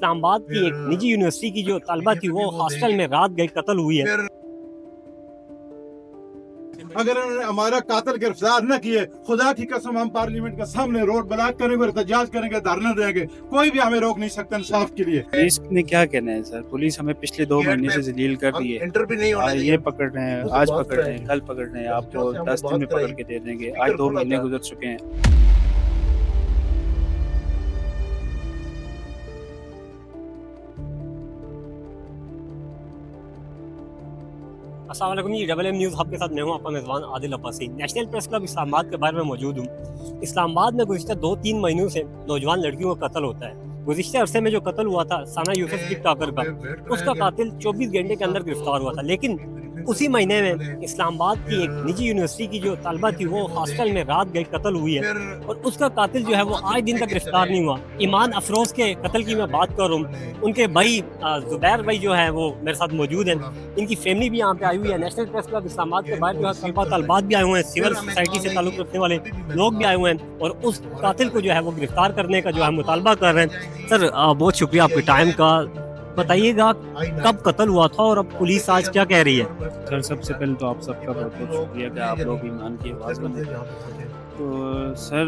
اسلام آباد کی ایک نجی یونیورسٹی کی جو طالبہ تھی وہ ہاسٹل میں رات گئی قتل ہوئی ہے. اگر انہوں نے ہمارا قاتل گرفتار نہ کیے، خدا کی قسم ہم پارلیمنٹ کے سامنے روڈ بلاک کریں گے، احتجاج کریں گے، دھرنا دیں گے، کوئی بھی ہمیں روک نہیں سکتا انصاف کے لیے. پولیس نے کیا کہنا ہے سر؟ پولیس ہمیں پچھلے 2 مہینے سے ذلیل کر رہی ہے. یہ پکڑ رہے ہیں، آج پکڑ رہے ہیں، کل پکڑ رہے ہیں، آپ کو 10 دن میں پکڑ کے دے دیں گے. آج 2 مہینے گزر چکے ہیں. السلام علیکم. یہ ڈبل ایم نیوز ہب کے ساتھ میں ہوں آپ کا میزبان عادل عباسی. نیشنل پریس کلب اسلام آباد کے بارے میں موجود ہوں. اسلام آباد میں گزشتہ 2-3 مہینوں سے نوجوان لڑکیوں کا قتل ہوتا ہے. گزشتہ عرصے میں جو قتل ہوا تھا ثنا یوسف ٹک ٹاکر کا، اس کا قاتل 24 گھنٹے کے اندر گرفتار ہوا تھا. لیکن اسی مہینے میں اسلام آباد کی ایک نجی یونیورسٹی کی جو طالبہ تھی وہ ہاسٹل میں رات گئی قتل ہوئی ہے، اور اس کا قاتل جو ہے وہ آج دن تک گرفتار نہیں ہوا. ایمان افروز کے قتل کی میں بات کر رہا ہوں. ان کے بھائی زبیر بھائی جو ہے وہ میرے ساتھ موجود ہیں. ان کی فیملی بھی یہاں پہ آئی ہوئی ہے. نیشنل پریس کلب اسلام آباد کے باہر جو ہے طلبہ طالبات بھی آئے ہوئے ہیں، سول سوسائٹی سے تعلق رکھنے والے لوگ بھی آئے ہوئے ہیں، اور اس قاتل کو جو ہے وہ گرفتار کرنے کا جو ہے مطالبہ کر رہے ہیں. سر بہت شکریہ آپ کے ٹائم کا. بتائیے گا کب قتل ہوا تھا اور اب پولیس آج کیا کہہ رہی ہے؟ سر سب سے پہلے تو آپ سب کا بہت بہت شکریہ کہ آپ لوگ ایمان کی آواز بنے. تو سر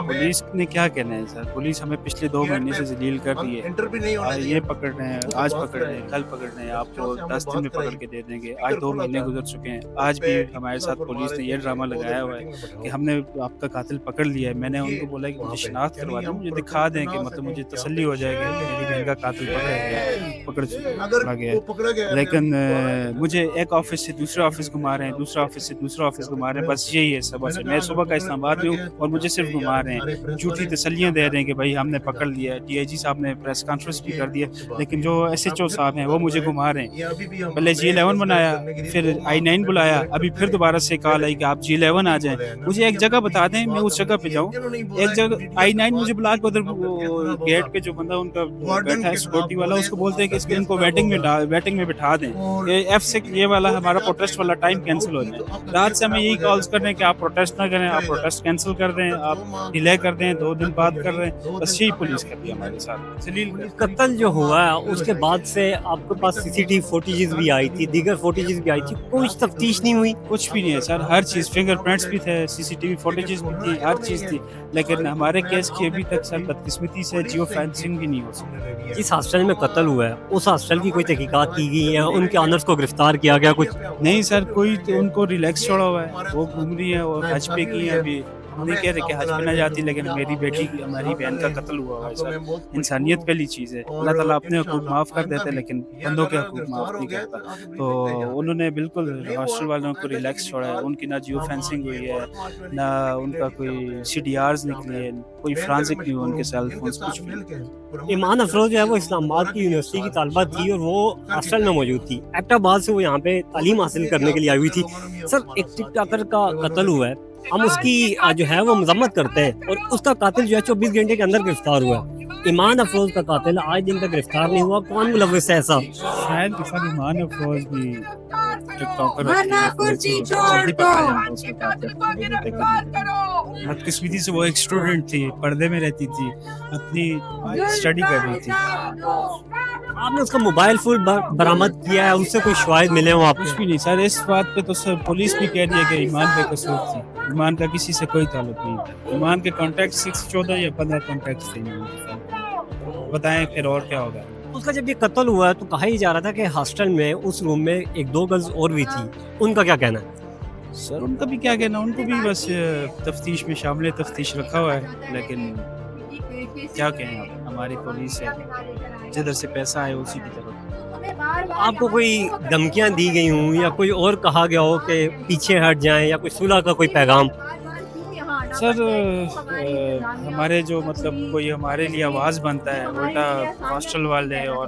پولیس نے کیا کہنا ہے سر؟ پولیس ہمیں پچھلے 2 مہینے سے ذلیل کر رہی ہے. یہ پکڑ رہے ہیں، آج پکڑ رہے ہیں، کل پکڑ رہے ہیں، آپ کو 10 دن میں پکڑ کے دے دیں گے. آج 2 مہینے گزر چکے ہیں. آج بھی ہمارے ساتھ پولیس نے یہ ڈرامہ لگایا ہوا ہے کہ ہم نے آپ کا قاتل پکڑ لیا ہے. میں نے ان کو بولا کہ مجھے شناخت کروا دیں، مجھے دکھا دیں کہ مطلب مجھے تسلی ہو جائے گا کہ میری بہن کا قاتل پکڑا گیا. لیکن مجھے ایک آفس سے دوسرے آفس گھما رہے ہیں، دوسرا آفس سے دوسرا آفس گھما رہے ہیں. بس یہی ہے صبح سے. میں صبح کا اسلام آباد میں ہوں اور مجھے صرف گھما رہے ہیں، جھوٹی تسلیاں دے رہے ہیں کہ بھائی ہم نے پکڑ لیا ہے. ڈی آئی جی صاحب نے پریس کانفرنس بھی کر دیا، لیکن جو ایس ایچ او صاحب ہیں وہ مجھے گھما رہے ہیں. پہلے G11 بنایا، پھر I9 بلایا، ابھی پھر دوبارہ سے کال آئی کہ آپ G11 آ جائیں. مجھے ایک جگہ بتا دیں، میں اس جگہ پہ جاؤں. ایک جگہ I9 مجھے بلا کے ادھر گیٹ پہ جو بندہ ان کا بیٹھا ہے سیکورٹی والا، اس کو بولتے ہیں کہ ان کو ویٹنگ میں بٹھا دیں. F6 یہ والا ہمارا پروٹیسٹ والا ٹائم کینسل ہو جائے. رات سے ہمیں یہی کالز کر رہے ہیں کہ آپ پروٹیسٹ نہ کریں، آپ پروٹیسٹ کینسل کر دیں، آپ ڈیلے کر دیں، 2 دن بعد کر رہے ہیں. بس یہی پولیس کر رہی ہے ہمارے ساتھ. قتل جو ہوا ہے اس کے بعد سے آپ کے پاس CCTV فوٹیجز بھی آئی تھی، دیگر فوٹیجز بھی آئی تھی، کچھ تفتیش نہیں ہوئی؟ کچھ بھی نہیں ہے سر. ہر چیز، فنگر پرنٹس بھی تھے، CCTV فوٹیجز بھی تھی، ہر چیز تھی. لیکن ہمارے کیس کی ابھی تک سر بدقسمتی سے جیو فینسنگ بھی نہیں ہو سکی. جس ہاسٹل میں قتل ہوا ہے اس ہاسٹل کی کوئی تحقیقات کی گئی ہے؟ ان کے آنرز کو گرفتار کیا گیا کچھ؟ نہیں سر، کوئی ان کو ریلیکس چھوڑا ہوا ہے، وہ گھوم رہی ہے اور حج پہ کی ہے. ابھی ہم نہیں کہہ رہے کہ حج پہ نہ جاتی، لیکن میری بیٹی کی، ہماری بہن کا قتل ہوا ہے سر. انسانیت پہلی چیز ہے. اللہ تعالیٰ اپنے حقوق معاف کر دیتے ہیں لیکن بندوں کے حقوق معاف نہیں کرتا. تو انہوں نے بالکل ہاسٹل والوں کو ریلیکس چھوڑا ہے. ان کی نہ جیو فینسنگ ہوئی ہے، نہ ان کا کوئی CDRs نکلی ہے، کوئی فرانزک نہیں ہوا ان کے سیل فونس، کچھ بھی. ایمان افروز جو ہے وہ اسلام آباد کی یونیورسٹی کی طالبہ تھی اور وہ ہاسٹل میں موجود تھی. ایبٹ آباد سے وہ یہاں پہ تعلیم حاصل کرنے کے لیے آئی ہوئی تھی. سر ایک ٹک ٹاکر کا قتل ہوا ہے، ہم اس کی جو ہے وہ مذمت کرتے ہیں، اور اس کا قاتل جو ہے 24 گھنٹے کے اندر گرفتار ہوا ہے. ایمان افروز کا قاتل آج دن تک گرفتار نہیں ہوا. کون ملوث ہے ایسا؟ شاید سر ایمان افروز بھی ٹک ٹاکر بدقسمتی سے. وہ ایک اسٹوڈنٹ تھی، پردے میں رہتی تھی، اپنی اسٹڈی کر رہی تھی. آپ نے اس کا موبائل فون برآمد کیا ہے؟ اس سے کوئی شواہد ملے ہوں آپ؟ کچھ بھی نہیں سر. اس بات پہ تو سر پولیس بھی کہہ رہی ہے کہ ایمان بے قصور تھی. ایمان کا کسی سے کوئی تعلق نہیں. ایمان کے کانٹیکٹ 14 یا 15 کانٹیکٹ تھے. بتائیں پھر اور کیا ہوگا. اس کا جب یہ قتل ہوا ہے تو کہا ہی جا رہا تھا کہ ہاسٹل میں اس روم میں 1-2 گرلز اور بھی تھی. ان کا کیا کہنا ہے؟ سر ان کا بھی کیا کہنا، ان کو بھی بس تفتیش میں شامل تفتیش رکھا ہوا ہے. لیکن کیا کہیں آپ، ہماری پولیس ہے، جدھر سے پیسہ آئے اسی کی طرف. آپ کو کوئی دھمکیاں دی گئی ہوں یا کوئی اور کہا گیا ہو کہ پیچھے ہٹ جائیں، یا کوئی صلح کا کوئی پیغام؟ سر ہمارے جو مطلب کوئی ہمارے لیے آواز بنتا ہے، الٹا ہاسٹل والے اور